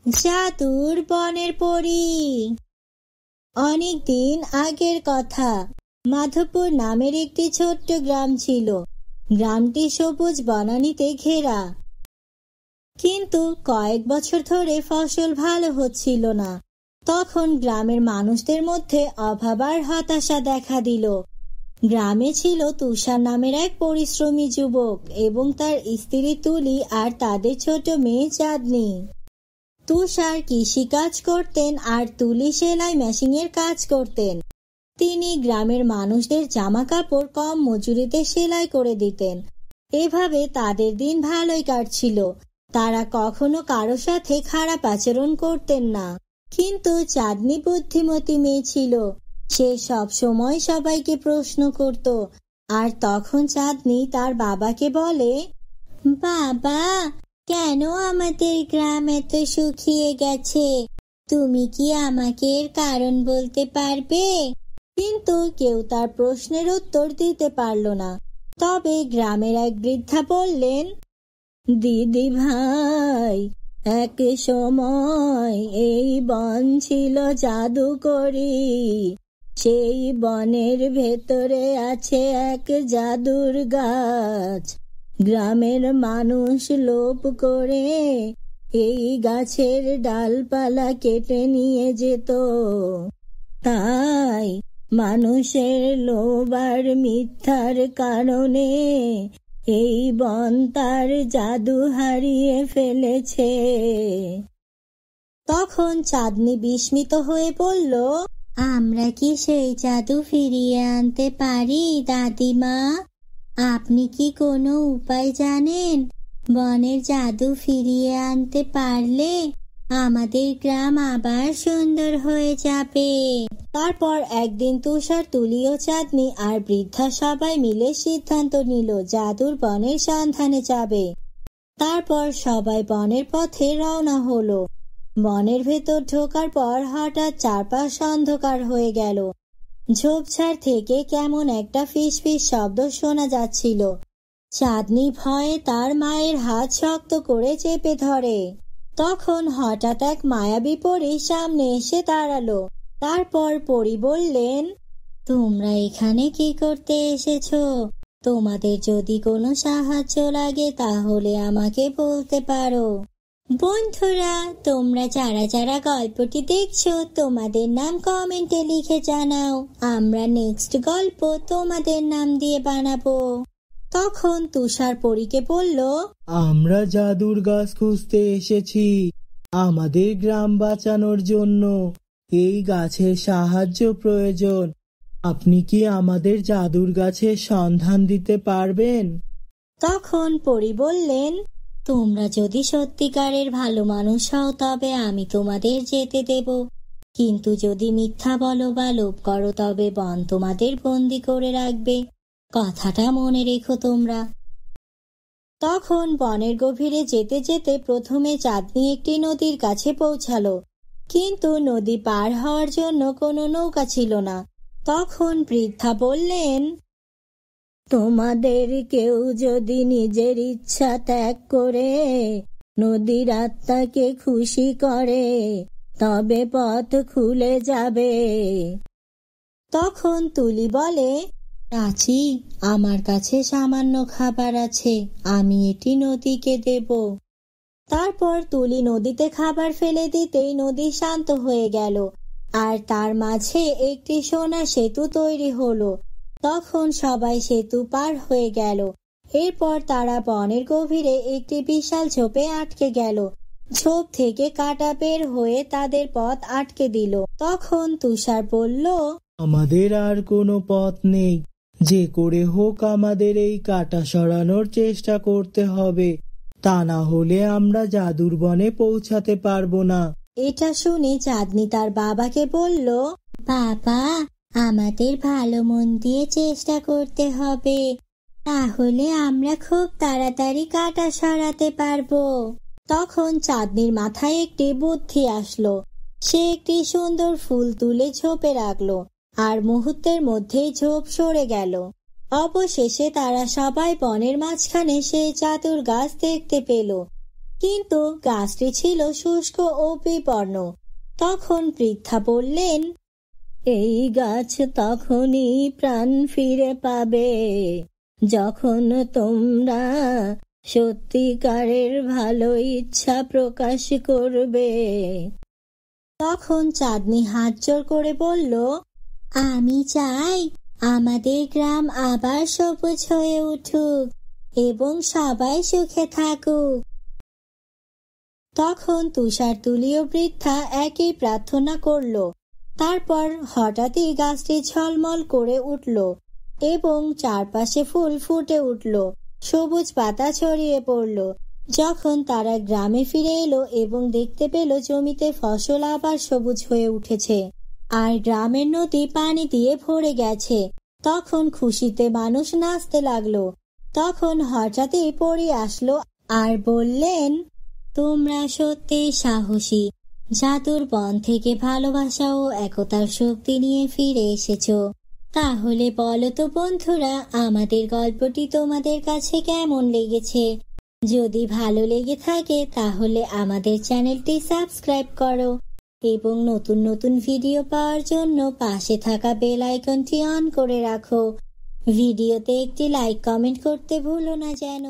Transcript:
জাদুর বনের পরী। অনেক দিন আগের কথা। মাধবপুর নামের একটি ছোট্ট গ্রাম ছিল। গ্রামটি সবুজ বনানীতে ঘেরা, কিন্তু কয়েক বছর ধরে ফসল ভালো হচ্ছিল না। তখন গ্রামের মানুষদের মধ্যে অভাব আর হতাশা দেখা দিল। গ্রামে ছিল তুষার নামের এক পরিশ্রমী যুবক এবং তার স্ত্রী তুলি আর তাদের ছোট মেয়ে চাঁদনি। তুষার কৃষিকাজ করতেন আর তুলি সেলাই মেশিনের কাজ করতেন। তিনি গ্রামের মানুষদের জামা কাপড় কম মজুরিতে সেলাই করে দিতেন। এভাবে তাদের দিন ভালোই কাটছিল। তারা কখনো কারো সাথে খারাপ আচরণ করতেন না। কিন্তু চাঁদনি বুদ্ধিমতী মেয়ে ছিল। সে সব সময় সবাইকে প্রশ্ন করত। আর তখন চাঁদনি তার বাবাকে বলে, বাবা, কেন আমাদের গ্রাম এত শুকিয়ে গেছে? তুমি কি আমাকে এর কারণ বলতে পারবে? কিন্তু কেউ তার প্রশ্নের উত্তর দিতে পারল না। তবে গ্রামের এক বৃদ্ধা বললেন, দিদি ভাই, এক সময় এই বন ছিল জাদুকরী। সেই বনের ভেতরে আছে এক জাদুর গাছ। গ্রামের মানুষ লোভ করে এই গাছের ডালপালা কেটে নিয়ে যেত। তাই মানুষের লোভ আর মিথ্যার কারণে এই বন তার জাদু হারিয়ে ফেলেছে। তখন চাঁদনি বিস্মিত হয়ে বলল, আমরা কি সেই জাদু ফিরিয়ে আনতে পারি দাদিমা? আপনি কি কোনো উপায় জানেন? বনের জাদু ফিরিয়ে আনতে পারলে আমাদের গ্রাম আবার সুন্দর হয়ে যাবে। তারপর একদিন তুষার, তুলি ও চাঁদনি আর বৃদ্ধা সবাই মিলে সিদ্ধান্ত নিল জাদুর বনের সন্ধানে যাবে। তারপর সবাই বনের পথে রওনা হলো। বনের ভেতর ঢোকার পর হঠাৎ চারপাশ অন্ধকার হয়ে গেল। ঝোপঝাড় থেকে কেমন একটা ফিসফিস শব্দ শোনা যাচ্ছিল। চাঁদনি ভয়ে তার মায়ের হাত শক্ত করে চেপে ধরে। তখন হঠাৎ এক মায়াবী পরী সামনে এসে দাঁড়ালো। তারপর পরী বললেন, তোমরা এখানে কি করতে এসেছো? তোমাদের যদি কোনো সাহায্য লাগে তাহলে আমাকে বলতে পারো। বন্ধুরা, তোমরা যারা যারা গল্পটি দেখছো তোমাদের নাম কমেন্টে লিখে জানাও। আমরা নেক্সট গল্প তোমাদের নাম দিয়ে বানাবো। তখন তুষার পরীকে বলল, আমরা জাদুর গাছ খুঁজতে এসেছি আমাদের গ্রাম বাঁচানোর জন্য। এই গাছের সাহায্য প্রয়োজন। আপনি কি আমাদের জাদুর গাছের সন্ধান দিতে পারবেন? তখন পরী বললেন, তোমরা যদি সত্যিকারের ভালো মানুষ হও তবে আমি তোমাদের যেতে দেব, কিন্তু যদি মিথ্যা বলো বা লোভ করো তবে বন তোমাদের বন্দি করে রাখবে। কথাটা মনে রেখো তোমরা। তখন বনের গভীরে যেতে যেতে প্রথমে চাঁদনি একটি নদীর কাছে পৌঁছালো, কিন্তু নদী পার হওয়ার জন্য কোনো নৌকা ছিল না। তখন বৃদ্ধা বললেন, তোমাদের কেউ যদি নিজের ইচ্ছা ত্যাগ করে নদীর আত্মাকে খুশি করে তবে পথ খুলে যাবে। তখন তুলি বলে, চাচি, আমার কাছে সামান্য খাবার আছে, আমি এটি নদীকে দেব। তারপর তুলি নদীতে খাবার ফেলে দিতেই নদী শান্ত হয়ে গেল আর তার মাঝে একটি সোনা সেতু তৈরি হলো। তখন সবাই সেতু পার হয়ে গেল। এরপর তারা বনের গভীরে একটি বিশাল ঝোপে আটকে গেল। ঝোপ থেকে কাঁটা বের হয়ে তাদের পথ আটকে দিল। তখন তুষার বলল, আমাদের আর কোনো পথ নেই। যে করে হোক আমাদের এই কাঁটা সরানোর চেষ্টা করতে হবে, তা না হলে আমরা জাদুর বনে পৌঁছাতে পারবো না। এটা শুনে চাঁদনি তার বাবাকে বলল, বাবা, আমাদের ভালো মন দিয়ে চেষ্টা করতে হবে, তাহলে আমরা খুব তাড়াতাড়ি কাঁটা সরাতে পারবো। তখন চাঁদনির মাথায় একটি বুদ্ধি আসলো। সে একটি সুন্দর ফুল তুলে ঝোপে রাখলো আর মুহূর্তের মধ্যেই ঝোপ সরে গেল। অবশেষে তারা সবাই বনের মাঝখানে সেই জাদুর গাছ দেখতে পেল। কিন্তু গাছটি ছিল শুষ্ক ও বিপন্ন। তখন বৃদ্ধা বললেন, এই গাছ তখনই প্রাণ ফিরে পাবে যখন তোমরা সত্যিকারের ভালো ইচ্ছা প্রকাশ করবে। তখন চাঁদনি হাত জোড় করে বলল, আমি চাই আমাদের গ্রাম আবার সবুজ হয়ে উঠুক এবং সবাই সুখে থাকুক। তখন তুষারতুলীয় বৃদ্ধা একই প্রার্থনা করল। তারপর হঠাৎই গাছটি ঝলমল করে উঠল এবং চারপাশে ফুল ফুটে উঠল, সবুজ পাতা ছড়িয়ে পড়ল। যখন তারা গ্রামে ফিরে এলো এবং দেখতে পেল জমিতে ফসল আবার সবুজ হয়ে উঠেছে আর গ্রামের নদী পানি দিয়ে ভরে গেছে, তখন খুশিতে মানুষ নাচতে লাগলো। তখন হঠাৎই পরী আসলো আর বললেন, তোমরা সত্যি সাহসী, জাদুর বন থেকে ভালোবাসা ও একতার শক্তি নিয়ে ফিরে এসেছো। তাহলে বলো তো বন্ধুরা, আমাদের গল্পটি তোমাদের কাছে কেমন লেগেছে? যদি ভালো লেগে থাকে তাহলে আমাদের চ্যানেলটি সাবস্ক্রাইব করো এবং নতুন নতুন ভিডিও পাওয়ার জন্য পাশে থাকা বেল আইকনটি অন করে রাখো। ভিডিওতে একটি লাইক কমেন্ট করতে ভুলো না যেন।